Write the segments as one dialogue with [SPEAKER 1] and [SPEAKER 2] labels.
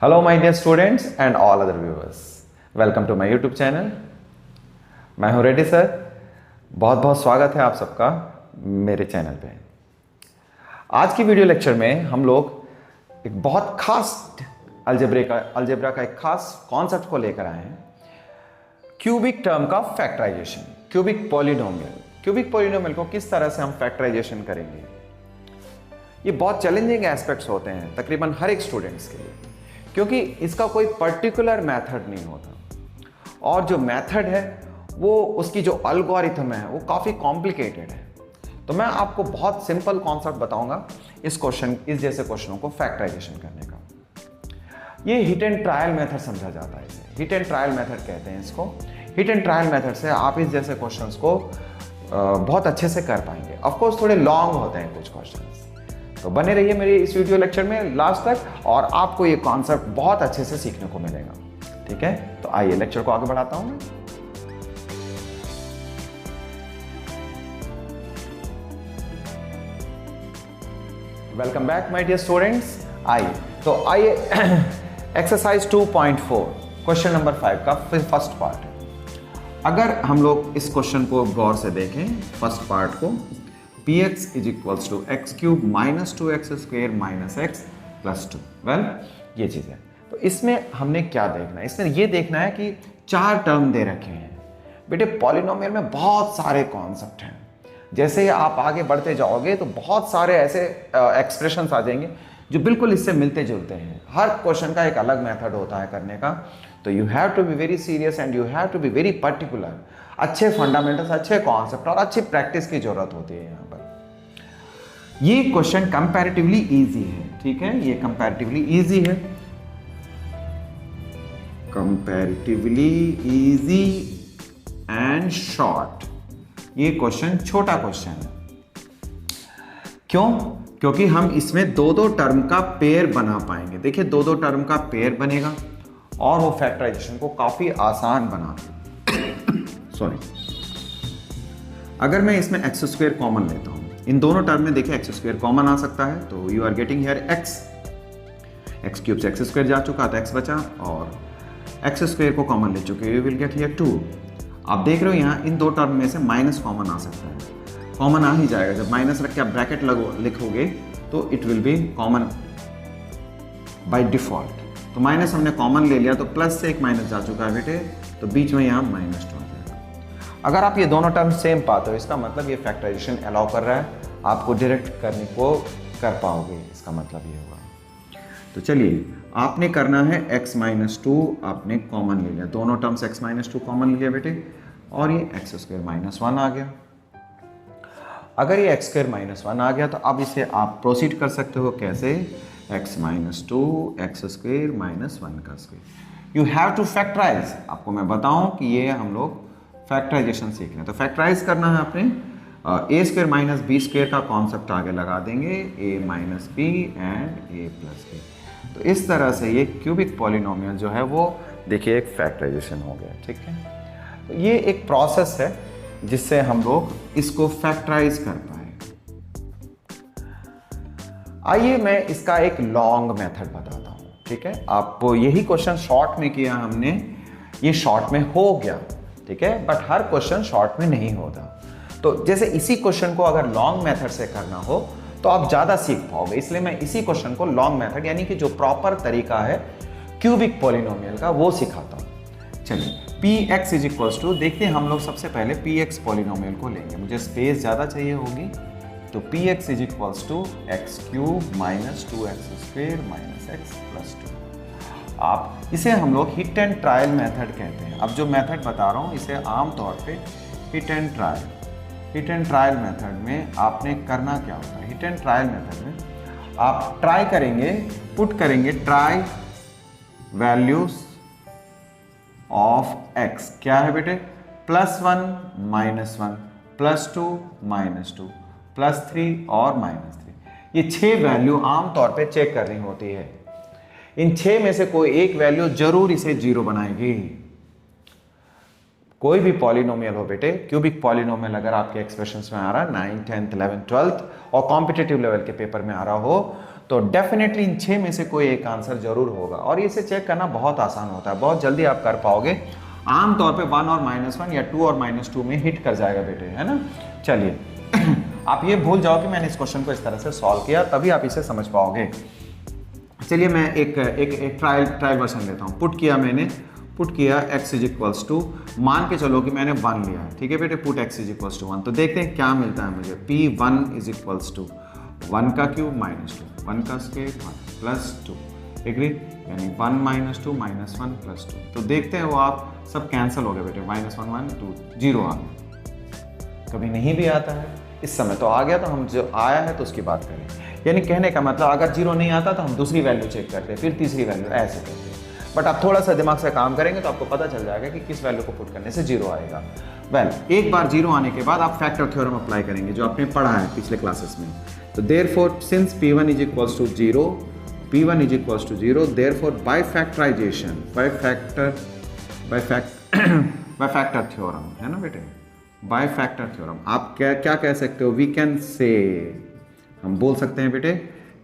[SPEAKER 1] Hello my dear students and all other viewers, welcome to my YouTube channel. मैं हूं Reddy sir. बहुत बहुत स्वागत है आप सबका मेरे चैनल पे। आज की वीडियो लेक्चर में हम लोग एक बहुत खास अलजेब्रा का एक खास कॉन्सेप्ट को लेकर आए हैं, क्यूबिक टर्म का फैक्टराइजेशन, क्यूबिक पॉलिनोमियल को किस तरह से हम फैक्टराइजेशन करेंगे। ये बहुत चैलेंजिंग एस्पेक्ट्स होते हैं तकरीबन हर एक स्टूडेंट्स के लिए, क्योंकि इसका कोई पर्टिकुलर मेथड नहीं होता और जो मेथड है वो उसकी जो एल्गोरिथम है वो काफ़ी कॉम्प्लिकेटेड है। तो मैं आपको बहुत सिंपल कॉन्सेप्ट बताऊंगा इस जैसे क्वेश्चनों को फैक्टराइजेशन करने का। ये हिट एंड ट्रायल मेथड समझा जाता है, इसे हिट एंड ट्रायल मेथड कहते हैं इसको। हिट एंड ट्रायल मेथड से आप इस जैसे क्वेश्चंस को बहुत अच्छे से कर पाएंगे। ऑफ कोर्स थोड़े लॉन्ग होते हैं कुछ क्वेश्चंस, तो बने रहिए मेरे इस वीडियो लेक्चर में लास्ट तक और आपको ये कॉन्सेप्ट बहुत अच्छे से सीखने को मिलेगा। ठीक है, तो आइए लेक्चर को आगे बढ़ाता हूं मैं। Welcome back my dear students. आइए एक्सरसाइज 2.4 क्वेश्चन नंबर 5 का फर्स्ट पार्ट है। अगर हम लोग इस क्वेश्चन को गौर से देखें, फर्स्ट पार्ट को, px is equals to x cube minus 2x square minus x plus 2। Well, ये चीज़ है। तो इसमें हमने क्या देखना है? इसमें ये देखना है कि 4 टर्म दे रखे हैं। बेटे पॉलिनोमियल में बहुत सारे कॉन्सेप्ट हैं। जैसे ही आप आगे बढ़ते जाओगे तो बहुत सारे ऐसे एक्सप्रेशंस आ जाएंगे जो बिल्कुल इससे मिलते जुलते हैं। हर क्वेश्चन का एक अलग मेथड होता है करने का। तो you have to be very serious and you have to be very particular. अच्छे फंडामेंटल्स, अच्छे कॉन्सेप्ट और अच्छी प्रैक्टिस की जरूरत होती है यहाँ पर। ये क्वेश्चन कंपैरेटिवली इजी है, ठीक है, ये कंपैरेटिवली इजी है, कंपैरेटिवली इजी एंड शॉर्ट। ये क्वेश्चन छोटा क्वेश्चन है। क्यों? क्योंकि हम इसमें दो टर्म का पेयर बना पाएंगे। देखिए, दो टर्म का पेयर बनेगा और वो फैक्टराइजेशन को काफी आसान बना देगा। सॉरी, अगर मैं इसमें एक्स स्क्वायर कॉमन लेता हूं, इन दोनों टर्म में देखिए एक्स स्क्वायर कॉमन आ सकता है, तो you are getting here x cube से एक्स स्क्वायर जा चुका था, एक्स बचा, और एक्स स्क्वायर को कॉमन ले चुके, यू विल गेट हियर 2। आप देख रहे हो यहाँ इन दो टर्म में से माइनस कॉमन आ सकता है, कॉमन आ ही जाएगा। जब माइनस रख के आप ब्रैकेट लिखोगे तो it will be common by default. तो माइनस हमने कॉमन ले लिया तो प्लस से एक माइनस जा चुका है बेटे, तो बीच में यहाँ माइनस 2 आ जाएगा। अगर आप ये दोनों टर्म सेम पाते हो, इसका मतलब ये फैक्टराइजेशन अलाउ कर रहा है, आपको डायरेक्ट करने को कर पाओगे, इसका मतलब ये होगा। तो चलिए, आपने करना है x माइनस 2 आपने कॉमन ले लिया, दोनों टर्म्स x माइनस 2 कॉमन लिया बेटे, और ये एक्स स्क्वायर माइनस 1 आ गया। अगर ये एक्स स्क्वायर माइनस 1 आ गया तो अब इसे आप प्रोसीड कर सकते हो कैसे? x minus 2 x square minus 1 का square. You have to factorize. आपको मैं बताऊं कि ये हम लोग फैक्टराइजेशन सीख रहे हैं, तो फैक्टराइज करना है आपने। A square minus B square का कॉन्सेप्ट आगे लगा देंगे, A minus B and A plus B. तो इस तरह से ये क्यूबिक पॉलिनोमियल जो है वो देखिए एक फैक्टराइजेशन हो गया। ठीक है, तो ये एक प्रोसेस है जिससे हम लोग इसको फैक्टराइज कर पाए। आइए मैं इसका एक लॉन्ग मेथड बताता हूं। ठीक है, आपको यही क्वेश्चन शॉर्ट में किया हमने, ये शॉर्ट में हो गया, ठीक है, बट हर क्वेश्चन शॉर्ट में नहीं होता। तो जैसे इसी क्वेश्चन को अगर लॉन्ग मेथड से करना हो तो आप ज्यादा सीख पाओगे, इसलिए मैं इसी क्वेश्चन को लॉन्ग मेथड यानी कि जो प्रॉपर तरीका है क्यूबिक पॉलिनोमियल का वो सिखाता हूं। चलिए, px इज इक्वल्स टू, देखते हैं हम लोग सबसे पहले px पॉलिनोमियल को लेंगे, मुझे स्पेस ज्यादा चाहिए होगी, तो px is equals to x cube minus 2x square minus x plus 2। आप इसे हम लोग हिट एंड ट्रायल मेथड कहते हैं। अब जो मेथड बता रहा हूँ इसे आमतौर पे हिट एंड ट्रायल मेथड में आपने करना क्या होता है? हिट एंड ट्रायल मेथड में आप ट्राई करेंगे, पुट करेंगे ट्राई वैल्यूज ऑफ x। क्या है बेटे? +1 -1 +2 -2 +3 और -3। ये 6 वैल्यू आमतौर पे चेक करनी होती है। इन 6 में से कोई एक वैल्यू जरूर इसे 0 बनाएगी। कोई भी पॉलिनोमियल हो बेटे, क्यूबिक पॉलिनोमियल अगर आपके एक्सप्रेशंस में आ रहा है 9th 10th 11th 12th और कॉम्पिटिटिव लेवल के पेपर में आ रहा हो, तो डेफिनेटली इन 6 में से कोई एक आंसर जरूर होगा, और इसे चेक करना बहुत आसान होता है, बहुत जल्दी आप कर पाओगे। आमतौर पे 1 और -1 या 2 और -2 में हिट कर जाएगा बेटे, है ना। चलिए आप ये भूल जाओ कि मैंने इस क्वेश्चन को इस तरह से सॉल्व किया, तभी आप इसे समझ पाओगे। चलिए मैं एक ट्रायल वर्जन लेता हूँ। पुट किया x इज इक्वल्स टू, मान के चलो कि मैंने 1 लिया है, ठीक है बेटे। Put x is equals to 1, तो देखते हैं क्या मिलता है मुझे। P1 इज इक्वल्स टू 1 का क्यूब -2, 1 का स्क्वायर 1 प्लस 2, एग्री, यानी 1 -2 -1 प्लस 2। तो देखते हैं वो आप सब कैंसिल हो गए बेटे, -1 1 2 0 आ गया। कभी नहीं भी आता है, इस समय तो आ गया, तो हम जो आया है तो उसकी बात करें। यानी कहने का मतलब अगर 0 नहीं आता तो हम दूसरी वैल्यू चेक करते, फिर तीसरी वैल्यू, ऐसे करते। बट आप थोड़ा सा दिमाग से काम करेंगे तो आपको पता चल जाएगा कि किस वैल्यू को पुट करने से 0 आएगा। एक बार 0 आने के बाद आप फैक्टर थ्योरम अप्लाई करेंगे, जो आपने पढ़ा है पिछले क्लासेस में। तो therefore since P1 is equals to 0, therefore by factorization, by factor theorem, है ना बेटे, बाय फैक्टर थ्योरम आप क्या कह सकते हो, वी कैन से, हम बोल सकते हैं बेटे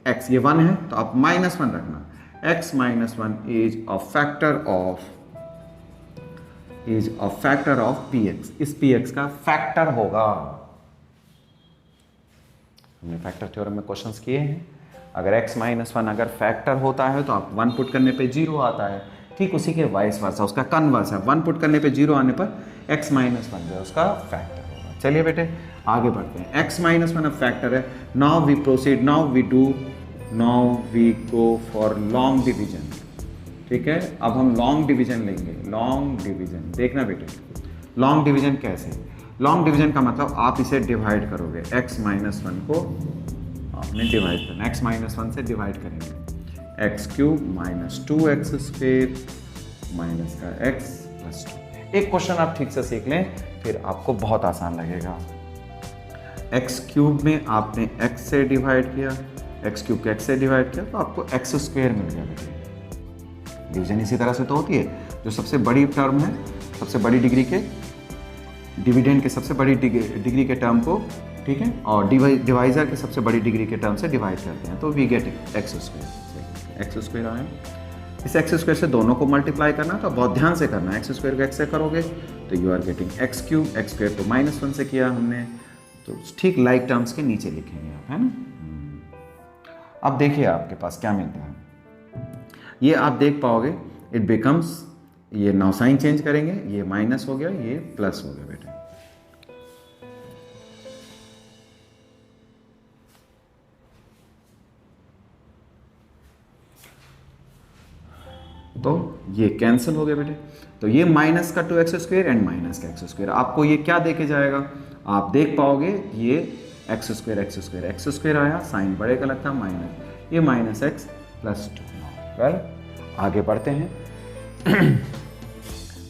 [SPEAKER 1] x ये 1 है तो आप -1 रखना, x -1 is a factor of px, इस px का फैक्टर होगा। हमने फैक्टर थ्योरम में क्वेश्चंस किए हैं, अगर x -1 अगर फैक्टर होता है तो आप 1 पुट करने पे 0 आता है, ठीक उसी के वाइस वर्सा, उसका कन्वर्स है, 1 पुट करने पे 0 आने पर x -1 जो है उसका फैक्टर होगा। चलिए बेटे आगे बढ़ते हैं। x -1 अब फैक्टर है। Now we proceed, now we go for long division, ठीक है। अब हम लॉन्ग डिवीजन लेंगे, लॉन्ग डिवीजन। देखना बेटे लॉन्ग डिवीजन कैसे, लॉन्ग डिवीजन का मतलब आप इसे डिवाइड करोगे, x -1 को आपने डिवाइड करना, x -1 से डिवाइड करेंगे, x³ -2x² माइनस का x + 2। एक क्वेश्चन आप ठीक से सीख लें, फिर आपको बहुत आसान लगेगा। x³ में आपने x से डिवाइड किया, x³ के x से डिवाइड किया तो आपको x² मिल गया बेटे। डिवीजन इसी तरह से तो होती है, जो सबसे बड़ी टर्म है, सबसे बड़ी डिग्री के डिविडेंड के सबसे बड़ी डिग्री के टर्म को, ठीक है, और डिवाइजर के सबसे बड़ी डिग्री के टर्म से डिवाइड करते हैं, तो वी गेट x² आए। इस x² से दोनों को मल्टीप्लाई करना, तो बहुत ध्यान से करना, x² को x से करोगे तो you are getting x³, x² को -1 से किया हमने, तो ठीक लाइक टर्म्स के नीचे लिखेंगे आप, है ना। अब देखिए आपके पास क्या मिलता है, ये आप देख पाओगे, इट बिकम्स, ये नाउ साइन चेंज करेंगे, ये माइनस हो गया, ये प्लस हो गया बेटे। तो ये कैंसिल हो गया बेटे, तो ये माइनस का 2x² एंड माइनस का x², आपको ये क्या देके जाएगा, आप देख पाओगे ये x² आया, साइन बड़े का लगता माइनस, ये -x + 2। वेल आगे बढ़ते हैं।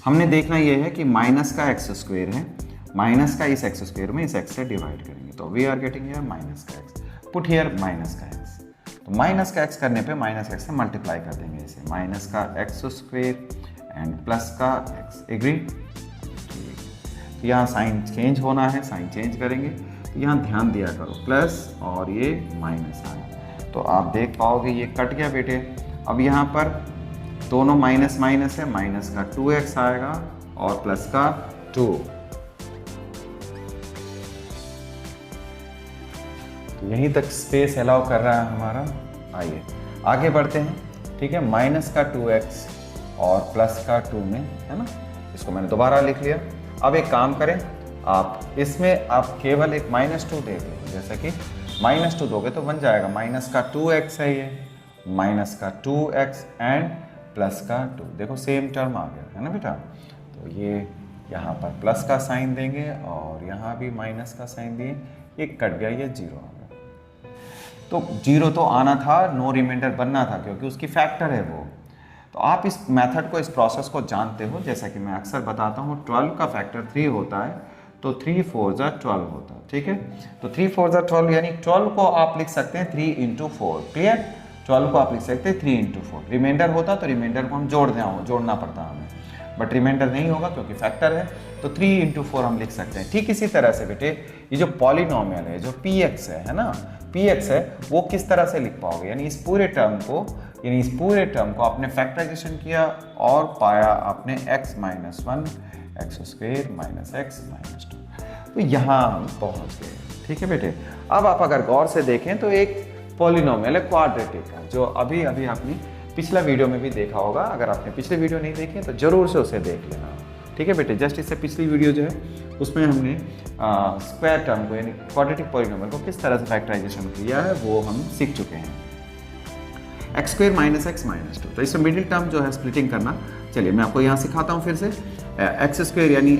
[SPEAKER 1] हमने देखना ये है कि माइनस का x² है, माइनस का इस x² में इस x से डिवाइड करेंगे, तो we are getting here minus का x, पुट हियर माइनस का x, तो माइनस का x करने पे माइनस x से मल्टीप्लाई कर देंगे इसे, माइनस का x² एंड प्लस का x, एग्री। तो यहाँ साइन चेंज होना है, साइन चेंज करेंगे, तो यहाँ ध्यान दिया करो, प्लस और ये माइनस आया, तो आप देख पाओगे ये कट गया बेटे। अब यहाँ पर दोनों माइनस माइनस है, माइनस का 2x आएगा और प्लस का 2, तो यहीं तक स्पेस अलाउ कर रहा है हमारा। आइए आगे बढ़ते हैं, ठीक है, माइनस का 2x और प्लस का 2 में, है ना, इसको मैंने दोबारा लिख लिया। अब एक काम करें, आप इसमें आप केवल एक -2 दे दो, जैसे कि -2 दोगे तो बन जाएगा माइनस का 2x है, ये माइनस का 2x एंड प्लस का 2, देखो सेम टर्म आ गया है ना बेटा। तो ये यहाँ पर प्लस का साइन देंगे और यहाँ भी माइनस का साइन दिए, ये कट गया, ये 0 आ गया। तो 0 तो आना था, नो रिमाइंडर बनना था, क्योंकि उसकी फैक्टर है वो। तो आप इस मेथड को, इस प्रोसेस को जानते हो, जैसा कि मैं अक्सर बताता हूँ, 12 का फैक्टर 3 होता है, तो 3 4 12 होता है, ठीक है। तो 3 4 12 यानी 12 को आप लिख सकते हैं 3 × 4, क्लियर। 12 को आप लिख सकते हैं 3 × 4, रिमाइंडर होता तो रिमाइंडर को हम जोड़ना पड़ता हमें, बट रिमाइंडर नहीं होगा क्योंकि फैक्टर है, तो 3 × 4 हम लिख सकते हैं। ठीक इसी तरह से बेटे ये जो पॉलिनोमियल है, जो px है ना, पी एक्स है वो किस तरह से लिख पाओगे, यानी इस पूरे टर्म को आपने फैक्टराइजेशन किया और पाया आपने x minus one x square minus x minus two, तो यहाँ पहुँच गए। ठीक है बेटे, अब आप अगर गौर से देखें तो एक पॉलिनोमियल है क्वाड्रेटिक का, जो अभी आपने पिछला वीडियो में भी देखा होगा। अगर आपने पिछले वीडियो नहीं देखे तो जरूर से उसे देख लेना। ठीक है बेटे, जस्ट इससे पिछली वीडियो जो है उसमें हमने स्क्वायर टर्म को यानी क्वाड्रेटिक पॉलिनोमियल को किस तरह से फैक्टराइजेशन किया है वो हम सीख चुके हैं। X square minus x minus two, तो इसमें मिडिल टर्म जो है स्प्लिटिंग करना, चलिए मैं आपको यहाँ सिखाता हूँ फिर से। एक्स स्क्वायर यानी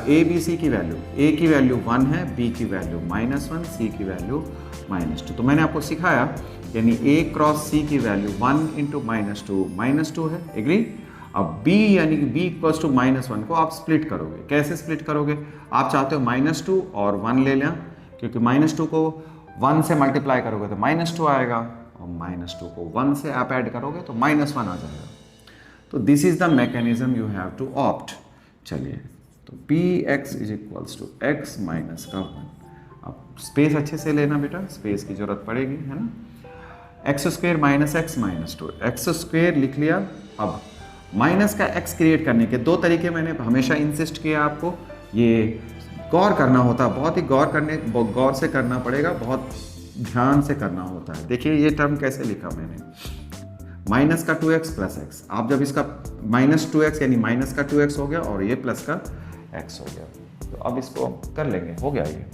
[SPEAKER 1] ए बी सी की वैल्यू, ए की वैल्यू 1 है, बी की वैल्यू -1, सी की वैल्यू -2। तो मैंने आपको सिखाया यानी ए क्रॉस सी की वैल्यू 1 इंटू -2 है, एग्री। अब b यानी कि b इक्वल्स टू -1 को आप स्प्लिट करोगे, कैसे स्प्लिट करोगे? आप चाहते हो -2 और 1 ले लें, क्योंकि -2 को 1 से मल्टीप्लाई करोगे तो -2 आएगा, और -2 को 1 से आप ऐड करोगे तो -1 आ जाएगा। तो this is the mechanism you have to opt. चलिए, तो px is equals to x minus का 1। अब स्पेस अच्छे से लेना बेटा, स्पेस की जरूरत पड़ेगी, है ना। X square minus x minus two, x square लिख लिया। अब माइनस का x क्रिएट करने के दो तरीके मैंने हमेशा इंसिस्ट किया आपको, ये गौर करना होता है, बहुत ही गौर से करना पड़ेगा, बहुत ध्यान से करना होता है। देखिए ये टर्म कैसे लिखा मैंने, माइनस का 2x प्लस एक्स। आप जब इसका -2x यानी माइनस का 2x हो गया और ये प्लस का x हो गया, तो अब इसको कर लेंगे, हो गया ये।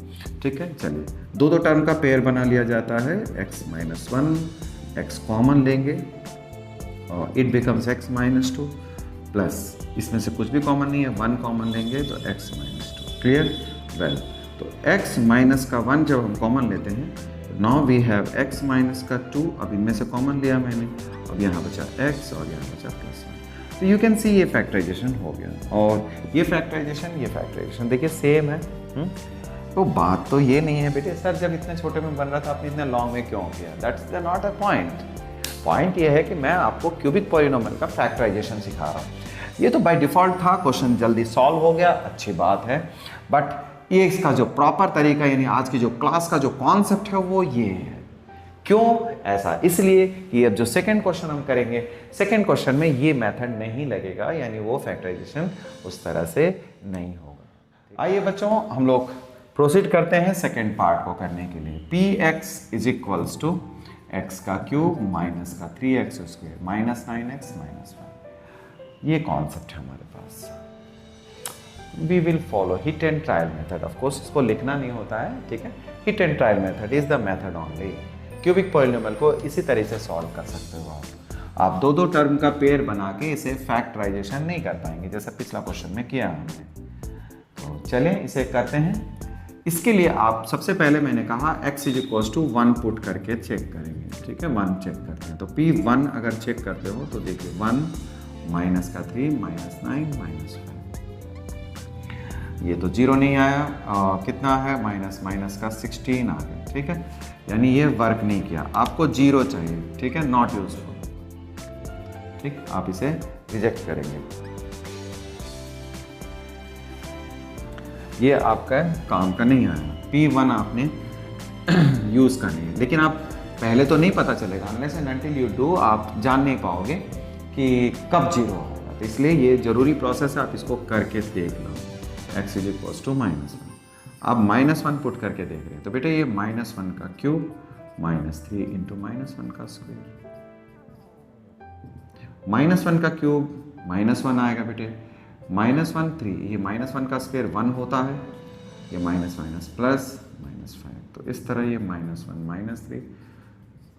[SPEAKER 1] ठीक है, चलिए दो टर्म का पेयर बना लिया जाता है, x माइनस 1, x कॉमन लेंगे और it becomes x minus 2 plus इसमें से कुछ भी कॉमन नहीं है, 1 कॉमन लेंगे तो x माइनस 2। क्लियर? वेल, तो x माइनस का 1 जब हम कॉमन लेते हैं, now we have x minus का 2, अब इनमें से कॉमन लिया मैंने, अब यहाँ बचा x और यहाँ बचा +1। तो यू कैन सी ये फैक्टराइजेशन हो गया, और ये फैक्टराइजेशन देखिए सेम है। तो बात तो ये नहीं है बेटे सर जब इतने छोटे में बन रहा था आपने इतने लॉन्ग में क्यों किया, that's the not a point ये है कि मैं आपको क्यूबिक पॉलिनोमियल का फैक्टराइजेशन सिखा रहा हूँ। ये तो बाय डिफ़ॉल्ट था, क्वेश्चन जल्दी सॉल्व हो गया, अच्छी बात है, बट ये इसका जो प्रॉपर तरीका यानी आज की जो क्लास का जो कॉन्सेप्ट है वो ये है। क्यों ऐसा? इसलिए कि अब जो सेकंड क्वेश्चन हम करेंगे, सेकंड क्वेश्चन में ये मेथड नहीं लगेगा, यानी वो फैक्टराइजेशन उस तरह से नहीं होगा। आइए बच्चों, हम लोग प्रोसीड करते हैं सेकंड पार्ट को करने के लिए। px is equals to x का क्यूब माइनस का 3x square minus 9x minus 1। ये कॉन्सेप्ट है हमारे पास। We will follow hit and trial method. Of course इसको लिखना नहीं होता है, ठीक है। Hit and trial method is the method only. Cubic polynomial को इसी तरह से सॉल्व कर सकते हो आप दो टर्म का पेयर बना के इसे फैक्टराइजेशन नहीं कर पाएंगे, जैसा पिछला क्वेश्चन में किया हमने। तो चलें इसे करते हैं। इसके लिए आप सबसे पहले मैंने कहा x is equals to 1 put करके चेक करेंगे, ठीक है। 1 चेक करते हैं, तो p1 अगर चेक करते हो तो देखिए 1 माइनस का 3 माइनस 9 माइनस 5, ये तो 0 नहीं आया, कितना है माइनस का 16 आ गया, ठीक है। यानी ये वर्क नहीं किया, आपको 0 चाहिए, ठीक है, नॉट यूजफुल, ठीक। आप इसे रिजेक्ट करेंगे, ये आपका काम का नहीं आया। P1 आपने यूज़ करनी है, लेकिन आप पहले तो नहीं पता चलेगा, unless and until you do, आप जान नहीं पाओगे कि कब 0 आएगा। तो इसलिए ये ज़रूरी प्रोसेस है, आप इसको करके देख लो। x इज इक्वल्स टू -1, आप -1 पुट करके देख रहे हैं, तो बेटा ये -1 का क्यूब -3 इंटू -1 का स्क्वायर, -1 का क्यूब -1 आएगा बेटे, -1 3, ये -1 का स्क्वायर 1 होता है, ये माइनस प्लस -5, तो इस तरह ये -1 -3,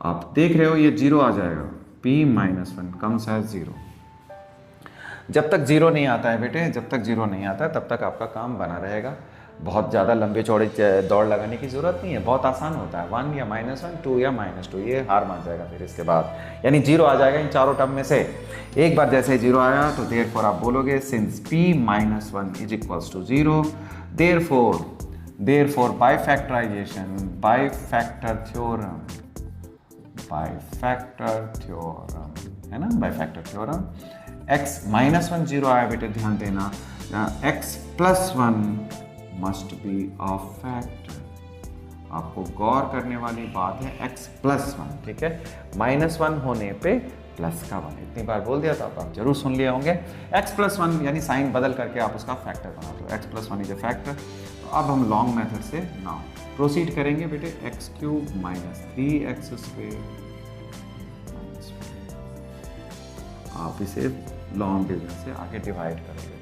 [SPEAKER 1] आप देख रहे हो ये 0 आ जाएगा। p-1 comes as 0। जब तक 0 नहीं आता है बेटे, जब तक 0 नहीं आता तब तक आपका काम बना रहेगा। बहुत ज़्यादा लंबे चौड़े दौड़ लगाने की ज़रूरत नहीं है, बहुत आसान होता है। 1 या -1, 2 या -2, ये हार मान जाएगा फिर इसके बाद, यानी 0 आ जाएगा इन चारों टर्म में से। एक बार जैसे 0 आया तो देयरफॉर आप बोलोगे since p-1 is equals to 0, therefore by factor theorem है ना, बाय फैक्टर थ्योरम x -1 0 आया बेटे, ध्यान देना, x +1 must be a factor आपको गौर करने वाली बात है x + 1, ठीक है, -1 होने पे प्लस का 1, इतनी बार बोल दिया था, आप जरूर सुन लिए होंगे। x + 1 यानी साइन बदल करके आप उसका फैक्टर बनाते हो, x + 1 इज ए फैक्टर। तो अब हम लॉन्ग मेथड से नाउ प्रोसीड करेंगे बेटे, x³ - 3x²। आप इसे लॉन्ग डिवीजन से आगे डिवाइड करोगे,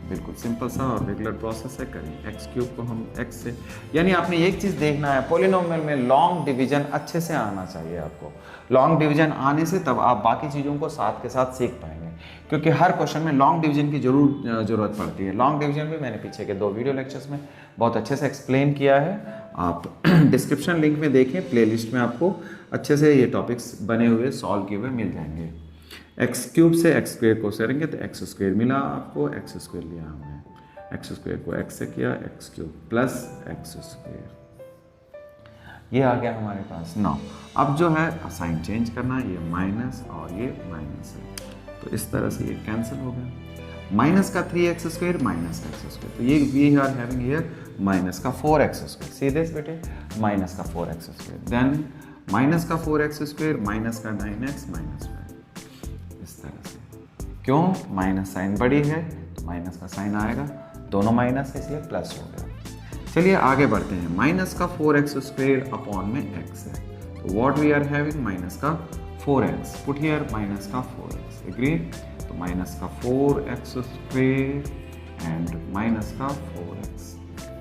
[SPEAKER 1] बिल्कुल सिंपल सा और रेगुलर प्रोसेस है। करिए x³ को हम x से, यानी आपने एक चीज़ देखना है, पॉलिनोमियल में लॉन्ग डिवीजन अच्छे से आना चाहिए आपको। लॉन्ग डिवीजन आने से तब आप बाकी चीज़ों को साथ के साथ सीख पाएंगे, क्योंकि हर क्वेश्चन में लॉन्ग डिवीजन की ज़रूरत पड़ती है। लॉन्ग डिवीजन भी मैंने पीछे के 2 वीडियो लेक्चर्स में बहुत अच्छे से एक्सप्लेन किया है, आप डिस्क्रिप्शन लिंक में देखें, प्लेलिस्ट में आपको अच्छे से ये टॉपिक्स बने हुए सॉल्व किए हुए मिल जाएंगे। x³ से x² को करेंगे तो x² मिला आपको, x² लिया हमने, x² को x से किया, x³ + x², ये आ गया हमारे पास। नाउ अब जो है साइन चेंज करना है, ये माइनस और ये माइनस है, तो इस तरह से ये कैंसिल हो गया। माइनस का 3x² माइनस का x², तो ये we are having here minus का 4x², सी दिस बेटे, माइनस का 4x², देन माइनस का 4x² माइनस का 9x माइनस 5, इस तरह से। क्यों? माइनस साइन बड़ी है तो माइनस का साइन आएगा, दोनों माइनस है इसलिए प्लस हो गया। चलिए आगे बढ़ते हैं। माइनस का 4x² अपॉन में x है, तो what we are having, minus का 4x, पुट हियर माइनस का 4x, एग्री। तो माइनस का 4x² एंड माइनस का 4x।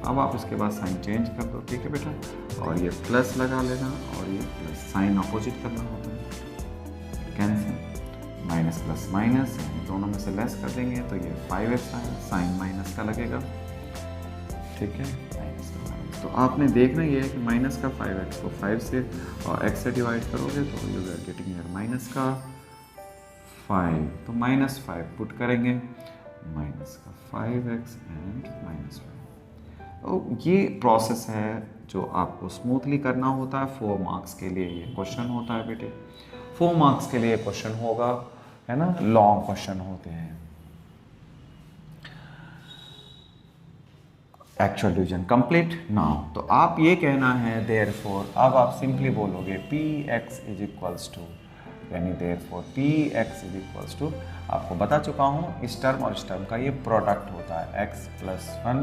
[SPEAKER 1] अब आप उसके बाद साइन चेंज कर दो, ठीक है बेटा, और ये प्लस लगा लेना और ये प्लस, साइन अपोजिट करना होता है, कैंसिल, माइनस प्लस माइनस, दोनों में से लेस कर देंगे तो ये 5x आएगा, साइन माइनस का लगेगा, ठीक है, माइनस का माइनस। तो आपने देखना ये है कि माइनस का 5x को 5 से और x से डिवाइड करोगे तो you are getting here minus का 5, तो -5 पुट करेंगे, माइनस का 5x एंड -5। तो ये प्रोसेस है जो आपको स्मूथली करना होता है। 4 मार्क्स के लिए ये क्वेश्चन होता है बेटे, 4 मार्क्स के लिए क्वेश्चन होगा, है ना, लॉन्ग क्वेश्चन होते हैं। Actual division complete now. तो आप ये कहना है देयरफॉर, अब आप सिंपली बोलोगे px = यानी देयरफॉर px = आपको बता चुका हूँ इस टर्म और इस टर्म का ये प्रोडक्ट होता है, x + 1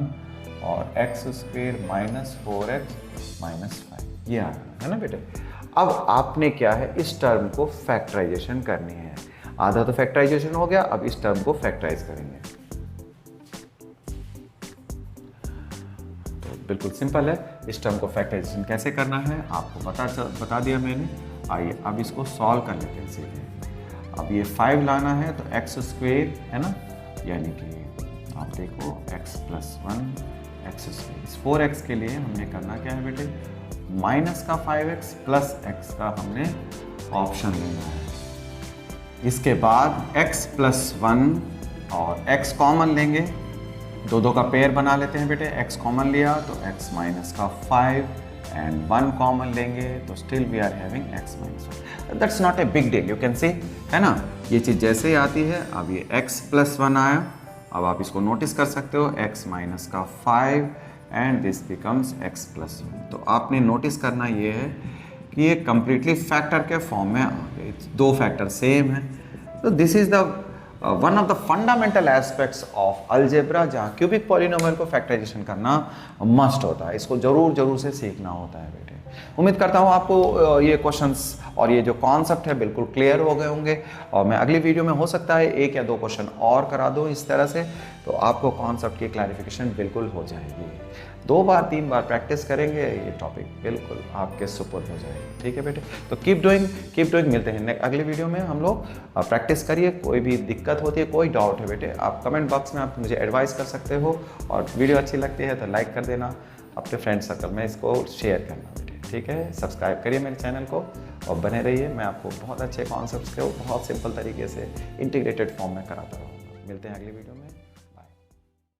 [SPEAKER 1] और x² - 4x - 5, ये आ रहा है ना बेटे। अब आपने क्या है, इस टर्म को फैक्टराइजेशन करनी है, आधा तो फैक्टराइजेशन हो गया, अब इस टर्म को फैक्टराइज करेंगे। तो बिल्कुल सिंपल है, इस टर्म को फैक्टराइजेशन कैसे करना है आपको बता दिया मैंने। आइए अब इसको सॉल्व करने के सीखें। अब ये 5 लाना है तो x² है ना, यानी कि आप देखो x + 1 x², इस 4x के लिए हमने करना क्या है बेटे, माइनस का 5x प्लस x का हमने ऑप्शन लेना है। इसके बाद x + 1 और x कॉमन लेंगे, दो का पेयर बना लेते हैं बेटे, x कॉमन लिया तो x - 5 एंड 1 कॉमन लेंगे तो still we are having x - 1। That's not a big deal, you can see, है ना, ये चीज़ जैसे ही आती है। अब ये x + 1 आया, अब आप इसको नोटिस कर सकते हो, x - 5 and this becomes x + 1। तो आपने नोटिस करना ये है कि ये कंप्लीटली फैक्टर के फॉर्म में आ गए, 2 फैक्टर सेम है। तो this is the one of the fundamental aspects of algebra, जहाँ क्यूबिक पॉलिनोमियल को फैक्टराइजेशन करना मस्ट होता है, इसको जरूर से सीखना होता है बेटे। उम्मीद करता हूँ आपको ये क्वेश्चंस और ये जो कॉन्सेप्ट है बिल्कुल क्लियर हो गए होंगे, और मैं अगली वीडियो में हो सकता है 1 या 2 क्वेश्चन और करा दूँ इस तरह से, तो आपको कॉन्सेप्ट की क्लैरिफिकेशन बिल्कुल हो जाएगी। 2 बार 3 बार प्रैक्टिस करेंगे, ये टॉपिक बिल्कुल आपके सुपुर्द हो जाएगी, ठीक है बेटे। तो कीप डूइंग, मिलते हैं अगली वीडियो में। हम लोग प्रैक्टिस करिए, कोई भी दिक्कत होती है, कोई डाउट है बेटे, आप कमेंट बॉक्स में आप मुझे एडवाइस कर सकते हो, और वीडियो अच्छी लगती है तो लाइक कर देना, अपने फ्रेंड सर्कल में इसको शेयर करना बेटे, ठीक है। सब्सक्राइब करिए मेरे चैनल को और बने रहिए, मैं आपको बहुत अच्छे कॉन्सेप्ट्स को बहुत सिंपल तरीके से इंटीग्रेटेड फॉर्म में कराता रहूँगा। मिलते हैं अगली वीडियो में।